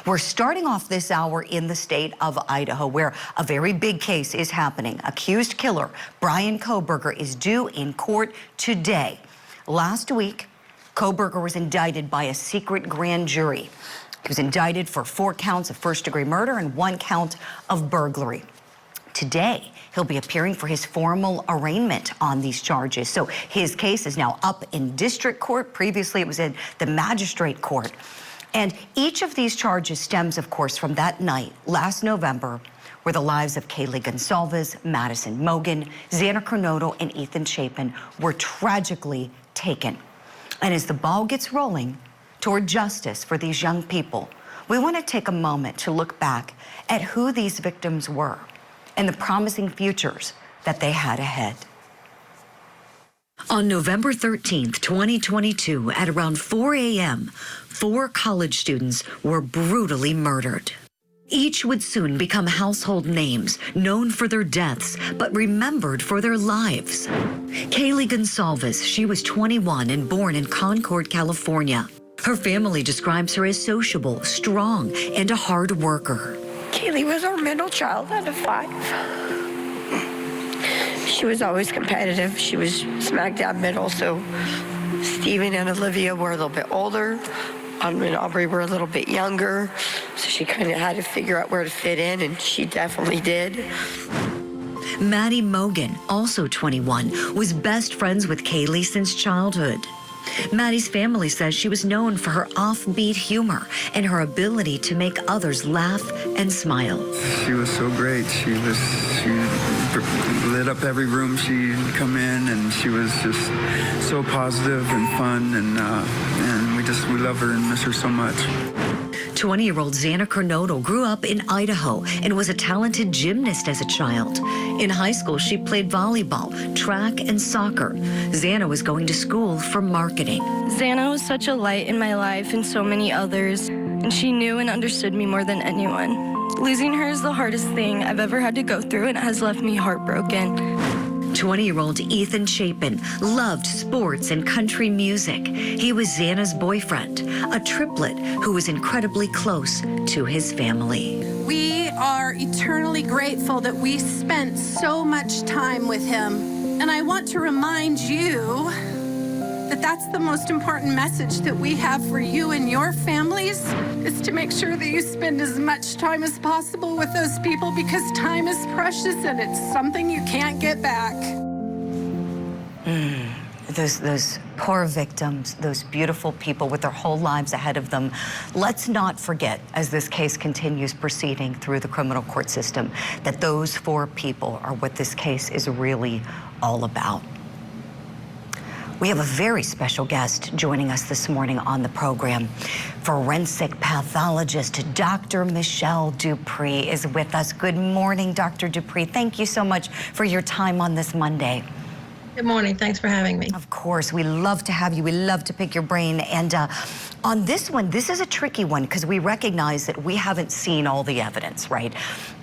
We're starting off this hour in the state of Idaho, where a very big case is happening. Accused killer Bryan Kohberger is due in court today. Last week, Kohberger was indicted by a secret grand jury. He was indicted for 4 counts of first-degree murder and 1 count of burglary. Today, he'll be appearing for his formal arraignment on these charges. So his case is now up in district court. Previously, it was in the magistrate court. And each of these charges stems, of course, from that night last November where the lives of Kaylee Gonsalves, Madison Mogen, Xana Cornoto, and Ethan Chapin were tragically taken. And as the ball gets rolling toward justice for these young people, we want to take a moment to look back at who these victims were and the promising futures that they had ahead. On November 13th, 2022, at around 4 a.m., 4 college students were brutally murdered. Each would soon become household names, known for their deaths, but remembered for their lives. Kaylee Gonsalves, she was 21 and born in Concord, California. Her family describes her as sociable, strong, and a hard worker. Kaylee was our middle child out of 5. She was always competitive. She was smack dab middle, so Stephen and Olivia were a little bit older. And Aubrey were a little bit younger, so she kind of had to figure out where to fit in, and she definitely did. Maddie Mogen, also 21, was best friends with Kaylee since childhood. Maddie's family says she was known for her offbeat humor and her ability to make others laugh and smile. She was so great. She lit up every room she'd come in, and she was just so positive and fun, and we love her and miss her so much. 20-year-old Xana Cornoto grew up in Idaho and was a talented gymnast as a child. In high school, she played volleyball, track, and soccer. Xana was going to school for marketing. Xana was such a light in my life and so many others, and she knew and understood me more than anyone. Losing her is the hardest thing I've ever had to go through, and it has left me heartbroken. 20-year-old Ethan Chapin loved sports and country music. He was Xana's boyfriend, a triplet who was incredibly close to his family. We are eternally grateful that we spent so much time with him. And I want to remind you that that's the most important message that we have for you and your families, is to make sure that you spend as much time as possible with those people, because time is precious and it's something you can't get back. Those poor victims, those beautiful people with their whole lives ahead of them. Let's not forget, as this case continues proceeding through the criminal court system, that those 4 people are what this case is really all about. We have a very special guest joining us this morning on the program. Forensic pathologist Dr. Michelle Dupree is with us. Good morning, Dr. Dupree. Thank you so much for your time on this Monday. Good morning. Thanks for having me. Of course. We love to have you. We love to pick your brain. And on this one, this is a tricky one because we recognize that we haven't seen all the evidence, right?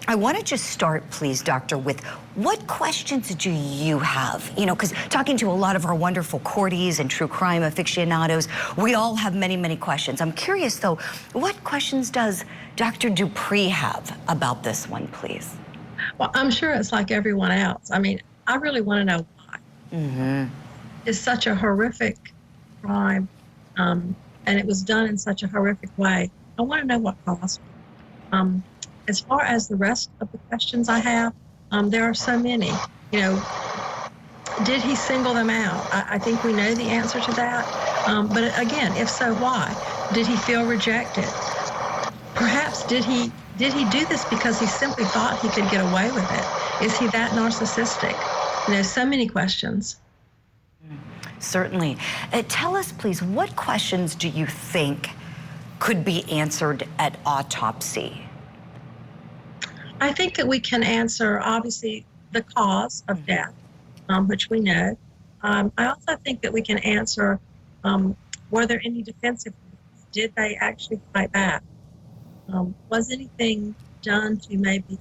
I want to just start, please, Doctor, with what questions do you have? You know, because talking to a lot of our wonderful courties and true crime aficionados, we all have many, many questions. I'm curious, though, what questions does Dr. Dupree have about this one, please? Well, I'm sure it's like everyone else. I mean, I really want to know why. It's such a horrific crime, and it was done in such a horrific way. I want to know what caused it. As far as the rest of the questions I have, there are so many. You know, did he single them out? I think we know the answer to that. But again, if so, why? Did he feel rejected? Perhaps did he do this because he simply thought he could get away with it? Is he that narcissistic? You know, so many questions. Certainly. Tell us, please, what questions do you think could be answered at autopsy? I think that we can answer, obviously, the cause of death, which we know. I also think that we can answer, were there any defensive moves? Did they actually fight back? Was anything done to maybe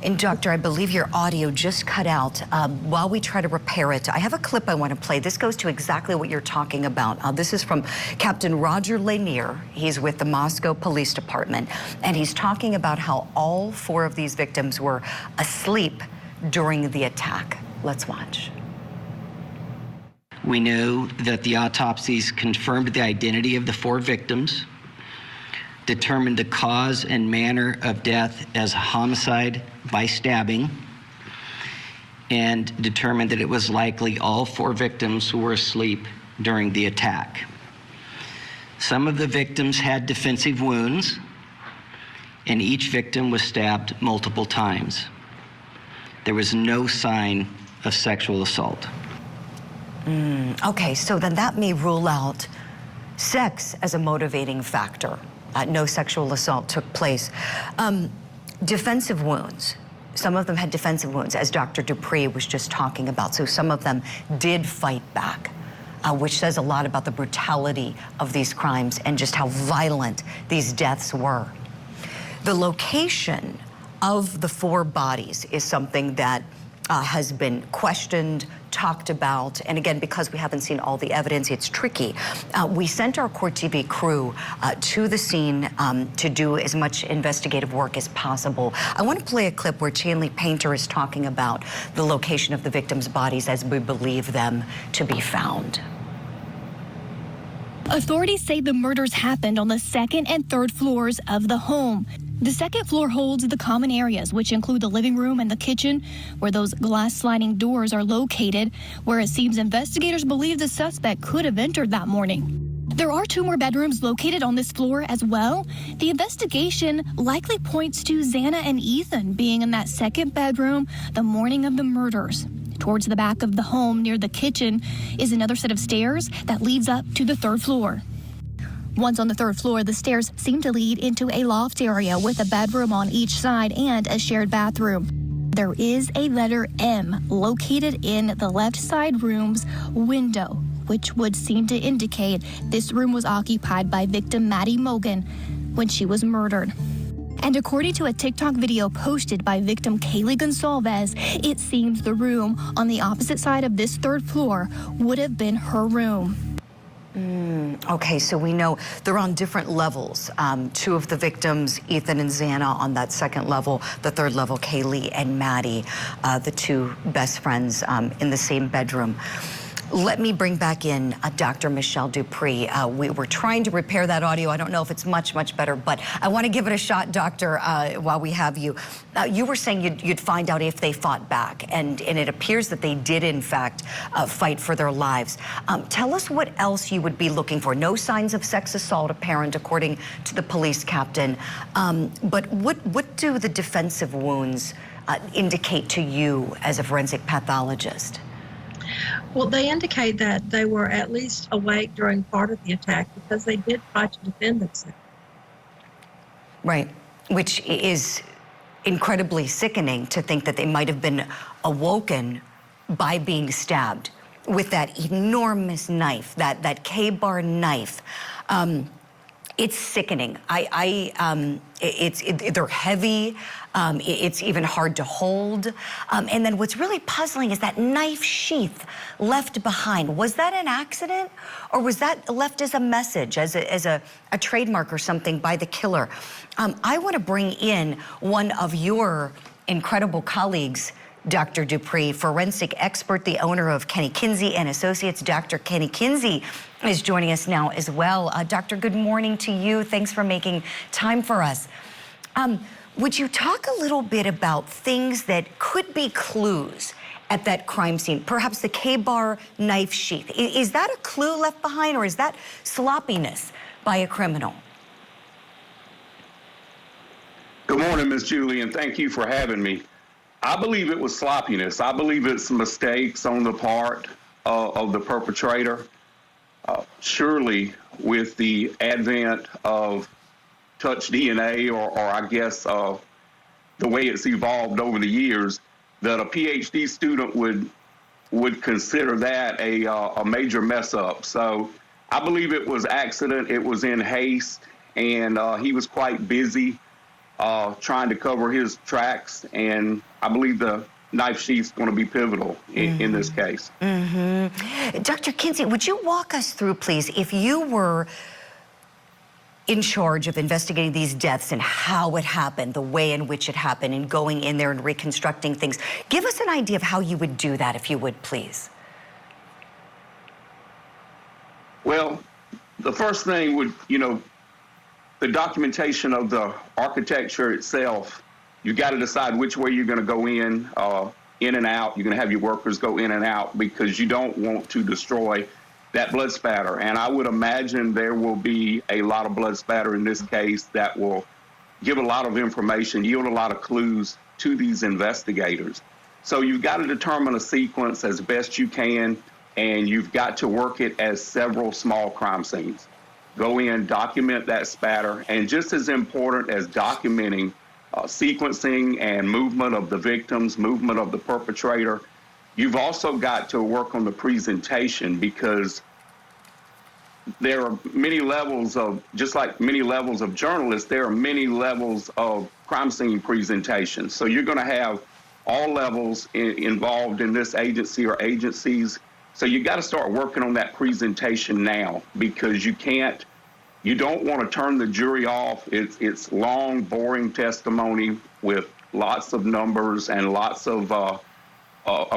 And Doctor, I believe your audio just cut out. While we try to repair it, I have a clip I want to play. This goes to exactly what you're talking about. This is from Captain Roger Lanier. He's with the Moscow Police Department, and he's talking about how all 4 of these victims were asleep during the attack. Let's watch. We know that the autopsies confirmed the identity of the 4 victims, determined the cause and manner of death as homicide by stabbing, and determined that it was likely all 4 victims who were asleep during the attack. Some of the victims had defensive wounds, and each victim was stabbed multiple times. There was no sign of sexual assault. Okay, so then that may rule out sex as a motivating factor. No sexual assault took place. Defensive wounds. Some of them had defensive wounds, as Dr. Dupree was just talking about. So some of them did fight back, which says a lot about the brutality of these crimes and just how violent these deaths were. The location of the 4 bodies is something that has been questioned, talked about, and again, because we haven't seen all the evidence, it's tricky. We sent our Court TV crew to the scene to do as much investigative work as possible. I want to play a clip where Chanley Painter is talking about the location of the victims' bodies as we believe them to be found. Authorities say the murders happened on the 2nd and 3rd floors of the home. The 2nd floor holds the common areas, which include the living room and the kitchen, where those glass sliding doors are located, where it seems investigators believe the suspect could have entered that morning. There are 2 more bedrooms located on this floor as well. The investigation likely points to Xana and Ethan being in that 2nd bedroom the morning of the murders. Towards the back of the home near the kitchen is another set of stairs that leads up to the 3rd floor. Once on the 3rd floor, the stairs seem to lead into a loft area with a bedroom on each side and a shared bathroom. There is a letter M located in the left side room's window, which would seem to indicate this room was occupied by victim Maddie Mogan when she was murdered. And according to a TikTok video posted by victim Kaylee Gonsalves, it seems the room on the opposite side of this 3rd floor would have been her room. Okay, so we know they're on different levels. 2 of the victims, Ethan and Xana, on that 2nd level. The 3rd level, Kaylee and Maddie, the 2 best friends in the same bedroom. Let me bring back in Dr. Michelle Dupree. We were trying to repair that audio. I don't know if it's much better, but I want to give it a shot, Doctor, while we have you. You were saying you'd find out if they fought back, and it appears that they did, in fact, fight for their lives. Tell us what else you would be looking for. No signs of sex assault apparent, according to the police captain. But what do the defensive wounds indicate to you as a forensic pathologist? Well, they indicate that they were at least awake during part of the attack because they did try to defend themselves. Right, which is incredibly sickening to think that they might have been awoken by being stabbed with that enormous knife, that K-bar knife. It's sickening. They're heavy. It's even hard to hold. And then what's really puzzling is that knife sheath left behind. Was that an accident, or was that left as a message, as a trademark or something by the killer? I want to bring in one of your incredible colleagues, Dr. Dupree, forensic expert, the owner of Kinsey and Associates. Dr. Kenny Kinsey is joining us now as well. Doctor, good morning to you. Thanks for making time for us. Would you talk a little bit about things that could be clues at that crime scene? Perhaps the K-bar knife sheath. Is that a clue left behind, or is that sloppiness by a criminal? Good morning, Ms. Julie, and thank you for having me. I believe it was sloppiness. I believe it's mistakes on the part of the perpetrator. Surely, with the advent of touch DNA, or I guess the way it's evolved over the years, that a PhD student would consider that a major mess up. So I believe it was accident. It was in haste, and he was quite busy. trying to cover his tracks, and I believe the knife sheath's going to be pivotal in this case. Dr. Kinsey, would you walk us through, please, if you were in charge of investigating these deaths and how it happened, the way in which it happened, and going in there and reconstructing things. Give us an idea of how you would do that, if you would, please. Well, the first thing would, the documentation of the architecture itself. You got to decide which way you're going to go in and out. You're going to have your workers go in and out because you don't want to destroy that blood spatter. And I would imagine there will be a lot of blood spatter in this case that will give a lot of information, yield a lot of clues to these investigators. So you've got to determine a sequence as best you can, and you've got to work it as several small crime scenes. Go in, document that spatter, and just as important as documenting sequencing and movement of the victims, movement of the perpetrator, you've also got to work on the presentation, because there are many levels of, just like many levels of journalists, there are many levels of crime scene presentation. So you're going to have all levels involved in this agency or agencies. So you got to start working on that presentation now, because you don't want to turn the jury off. It's long, boring testimony with lots of numbers and lots of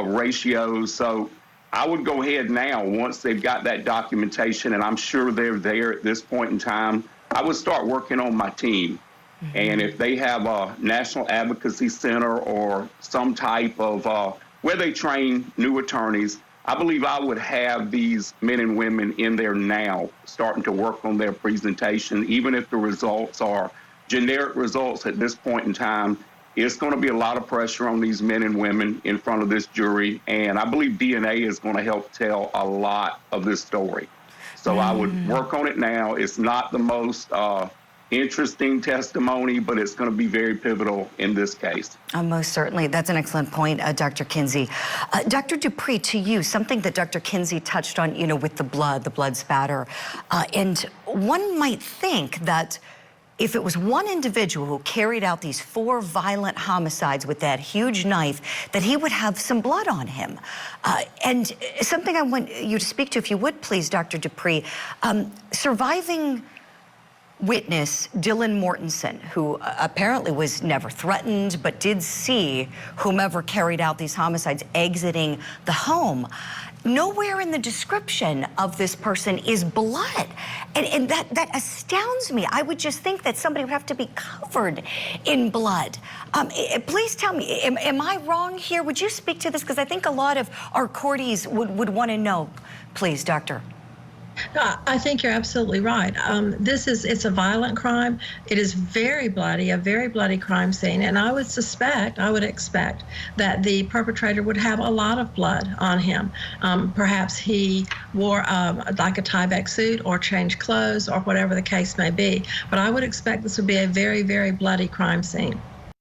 ratios. So I would go ahead now, once they've got that documentation, and I'm sure they're there at this point in time, I would start working on my team. And if they have a National Advocacy Center or some type of where they train new attorneys, I believe I would have these men and women in there now starting to work on their presentation, even if the results are generic results at this point in time. It's going to be a lot of pressure on these men and women in front of this jury, and I believe DNA is going to help tell a lot of this story. So I would work on it now. It's not the most interesting testimony, but it's going to be very pivotal in this case. Most certainly. That's an excellent point, Dr. Kinsey. Dr. Dupree, to you, something that Dr. Kinsey touched on, with the blood spatter. And one might think that if it was one individual who carried out these 4 violent homicides with that huge knife, that he would have some blood on him. And something I want you to speak to, if you would please, Dr. Dupree, surviving witness Dylan Mortensen, who apparently was never threatened, but did see whomever carried out these homicides exiting the home. Nowhere in the description of this person is blood. And that astounds me. I would just think that somebody would have to be covered in blood. Please tell me, am I wrong here? Would you speak to this? Because I think a lot of our courties would want to know. Please, Doctor. No, I think you're absolutely right. It's a violent crime. It is very bloody, a very bloody crime scene. And I would expect that the perpetrator would have a lot of blood on him. Perhaps he wore like a Tyvek suit or changed clothes or whatever the case may be. But I would expect this would be a very, very bloody crime scene.